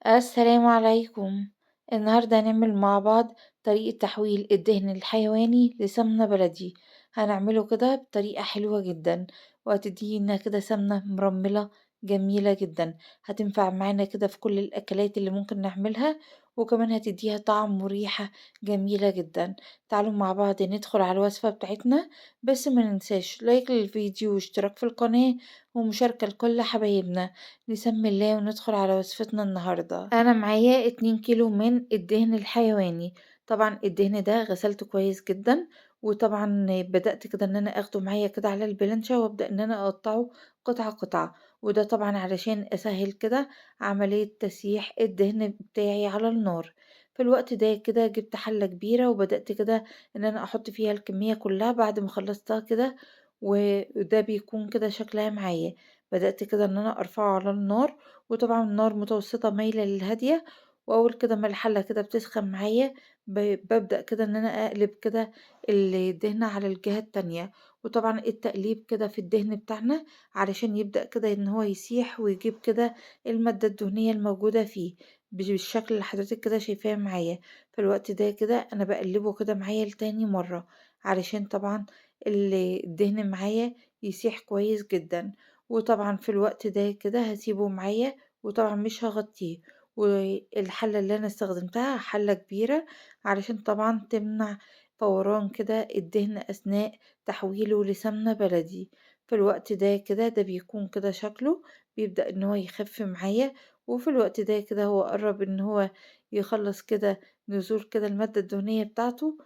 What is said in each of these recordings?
السلام عليكم. النهاردة هنعمل مع بعض طريقة تحويل الدهن الحيواني لسمنة بلدي. هنعمله كده بطريقة حلوة جدا، وهتدينا كده سمنة مرملة جميلة جدا. هتنفع معانا كده في كل الأكلات اللي ممكن نعملها، وكمان هتديها طعم وريحة جميلة جدا. تعالوا مع بعض ندخل على الوصفة بتاعتنا، بس ما ننساش لايك للفيديو واشتراك في القناة ومشاركة لكل حبايبنا. نسمي الله وندخل على وصفتنا النهاردة. أنا معايا 2 كيلو من الدهن الحيواني. طبعا الدهن ده غسلته كويس جدا، وطبعا بدأت كده ان انا اخده معايا كده على البلانشة وابدأ ان انا اقطعه قطعة قطعة. وده طبعا علشان اسهل كده عملية تسييح الدهن بتاعي على النار. في الوقت ده كده جبت حلة كبيرة وبدأت كده ان انا احط فيها الكمية كلها بعد ما خلصتها كده. وده بيكون كده شكلها معايا. بدأت كده إن أنا أرفعه على النار، وطبعًا النار متوسطة مايلة للهادية. وأول كده ما الحلة كده بتسخن معايا بابدأ كده إن أنا أقلب كده الدهنة على الجهة التانية. وطبعًا التقليب كده في الدهن بتاعنا علشان يبدأ كده إن هو يسيح ويجيب كده المادة الدهنية الموجودة فيه بالشكل اللي حضرتك كده شايفاه معايا. في الوقت ده كده أنا باقلبه كده معايا لتاني مرة، علشان طبعًا الدهن معايا يسيح كويس جدًا. وطبعًا في الوقت ده كده هاسيبه معايا، وطبعًا مش هاغطيه. والحلة اللي أنا استخدمتها حلة كبيرة علشان طبعًا تمنع فوران كده الدهن أثناء تحويله لسمنة بلدي. في الوقت ده كده ده بيكون كده شكله بيبدأ إن هو يخف معايا. وفي الوقت ده كده هو قرب إن هو يخلص كده نزول كده المادة الدهنية بتاعته.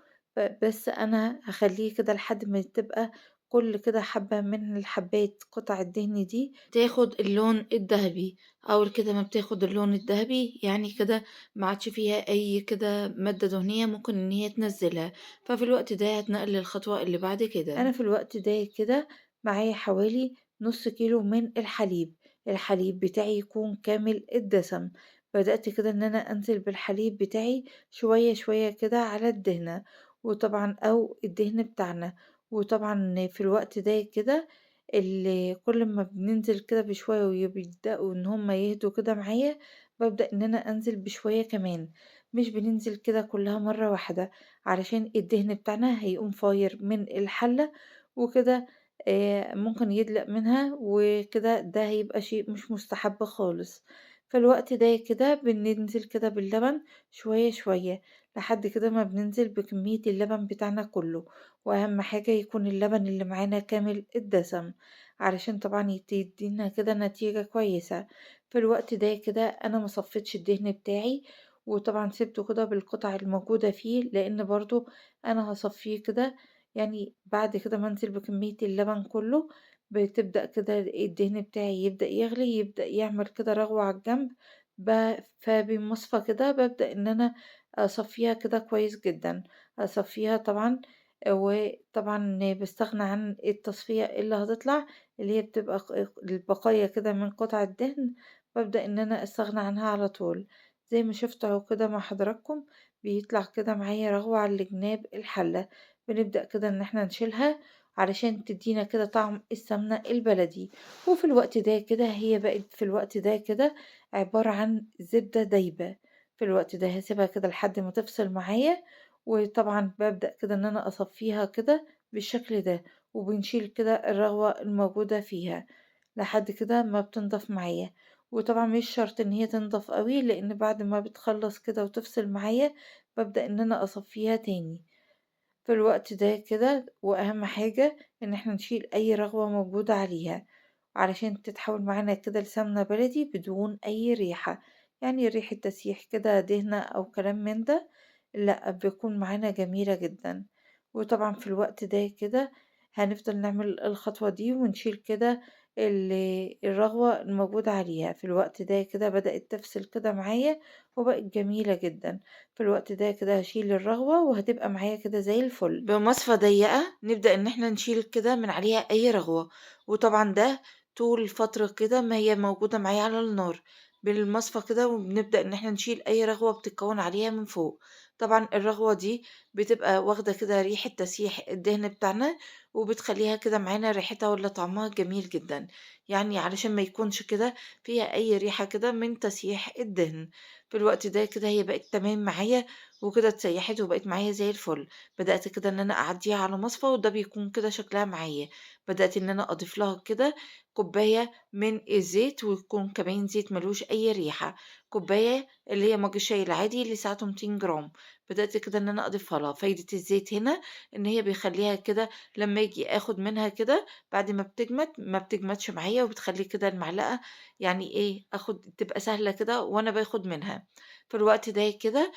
بس أنا هاخليه كده لحد ما تبقى كل كده حبة من الحبات قطع الدهن دي تاخد اللون الذهبي. أول كده ما بتاخد اللون الذهبي يعني كده ما عادش فيها أي كده مادة دهنية ممكن إن هي تنزلها. ففي الوقت ده هتنقل للخطوة اللي بعد كده. أنا في الوقت ده كده معايا حوالي نص كيلو من الحليب. الحليب بتاعي يكون كامل الدسم. بدأت كده إن أنا أنزل بالحليب بتاعي شوية شوية كده على الدهنة، وطبعا أو الدهن بتاعنا. وطبعًا في الوقت ده كده كل ما بننزل كده بشوية وبيبدأوا إن هُم يهدوا كده معايا، بابدأ إن أنا أنزل بشوية كمان. مش بننزل كده كلها مرة واحدة، علشان الدهن بتاعنا هيقوم فاير من الحلة وكده. ممكن يدلق منها وكده ده هيبقى شيء مش مستحب خالص. في الوقت ده كده بننزل كده باللبن شوية شوية، لحد كده ما بننزل بكمية اللبن بتاعنا كله. وأهم حاجة يكون اللبن اللي معانا كامل الدسم، علشان طبعا يدينا كده نتيجة كويسة. في الوقت ده كده أنا مصفيتش الدهن بتاعي، وطبعا سبته كده بالقطع الموجودة فيه لأن برضو أنا هصفيه كده. يعني بعد كده ما انزل بكمية اللبن كله بتبدأ كده الدهن بتاعي يبدأ يغلي، يبدأ يعمل كده رغوة على الجنب. فبمصفى كده ببدأ إن أنا أصفيها كده كويس جدا. أصفيها طبعا، وطبعًا باستغنى عن التصفية اللي هتطلع، اللي هي بتبقى البقايا كده من قطع الدهن. بابدأ إن أنا أستغنى عنها على طول. زي ما شفتوا أهو كده مع حضراتكم بيطلع كده معايا رغوة على جناب الحلة. بنبدأ كده إن إحنا نشيلها علشان تدينا كده طعم السمنة البلدي. وفي الوقت ده كده هي بقت في الوقت ده كده عبارة عن زبدة دايبة. في الوقت ده هاسيبها كده لحد ما تفصل معايا. وطبعًا بابدأ كده إن أنا أصفّيها كده بالشكل ده، وبنشيل كده الرغوة الموجودة فيها لحد كده ما بتنضف معايا. وطبعًا مش شرط إن هي تنضف أوي، لإن بعد ما بتخلّص كده وتفصل معايا بابدأ إن أنا أصفّيها تاني. في الوقت ده كده وأهم حاجة إن إحنا نشيل أي رغوة موجودة عليها، علشان تتحول معانا كده لسمنة بلدي بدون أي ريحة. يعني ريحة تسييح كده دهنة أو كلام من ده لأ، بيكون معانا جميلة جدا. وطبعا في الوقت ده كده هنفضل نعمل الخطوة دي ونشيل كده الرغوة الموجودة عليها. في الوقت ده كده بدأت تفصل كده معايا وبقت جميلة جدا. في الوقت ده كده هاشيل الرغوة وهتبقى معايا كده زي الفل. بمصفى ضيقة نبدأ إن إحنا نشيل كده من عليها أي رغوة. وطبعا ده طول فترة كده ما هي موجودة معايا على النار بالمصفى كده، وبنبدأ إن إحنا نشيل أي رغوة بتتكون عليها من فوق. طبعًا الرغوة دي بتبقى واخدة كده ريحة تسييح الدهن بتاعنا، وبتخلّيها كده معانا ريحتها والّا طعمها جميل جدًا، يعني علشان ما يكونش كده فيها أي ريحة كده من تسييح الدهن. في الوقت ده كده هي بقت تمام معايا، وكده اتسيّحت وبقت معايا زي الفل. بدأت كده إن أنا أعدّيها على مصفى وده بيكون كده شكلها معايا. بدأت إن أنا أضيف لها كده كوباية من الزيت، ويكون كمان زيت ما لوش أي ريحة، كوباية اللي هي مَج الشاي العادي اللي سعته 200 جرام. بدأت كده إن أنا أضيفها لها. فايدة الزيت هنا إن هي بيخلّيها كده لمّا آجي آخُد منها كده بعد ما بتجمد، ما بتجمدش معايا، وبتخلّي كده المعلقة يعني إيه، تبقى سهلة كده وأنا باخُد منها. في الوقت ده كده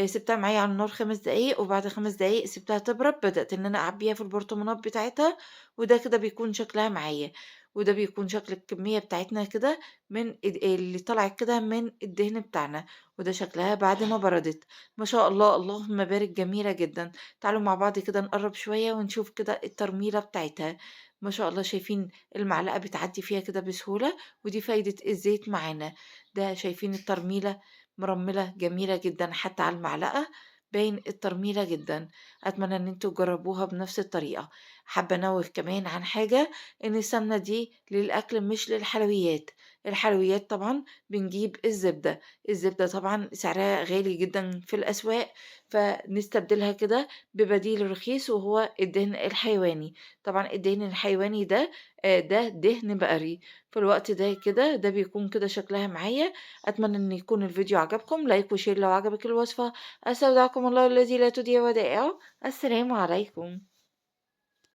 سِبتها معايا على النار 5 دقايق، وبعد 5 دقايق سِبتها تبرد. بدأت إن أنا أعبّيها في البرطمانات بتاعتها، وده كده بيكون شكلها معايا. وده بيكون شكل الكمية بتاعتنا كده من اللي طلعت كده من الدهن بتاعنا، وده شكلها بعد ما بردت. ما شاء الله، اللهم بارك، جميلة جدًا. تعالوا مع بعض كده نقرّب شوية ونشوف كده الترميلة بتاعتها. ما شاء الله، شايفين المعلقة بتعدّي فيها كده بسهولة، ودي فايدة الزيت معانا. ده شايفين الترميلة مرمّلة جميلة جدًا حتى على المعلقة، باين الترميلة جدًا. أتمنى إن أنتم تجرّبوها بنفس الطريقة. حابة أنوّه كمان عن حاجة، إن السمنة دي للأكل مش للحلويات. الحلويات طبعًا بنجيب الزبدة. الزبدة طبعًا سعرها غالي جدًا في الأسواق، فنستبدلها كده ببديل رخيص وهو الدهن الحيواني. طبعًا الدهن الحيواني ده ده دهن بقري. في الوقت ده كده ده بيكون كده شكلها معايا. أتمنى إن يكون الفيديو عجبكم. لايك وشير لو عجبك الوصفة. أستودعكم الله الذي لا تضيع ودائعه. السلام عليكم.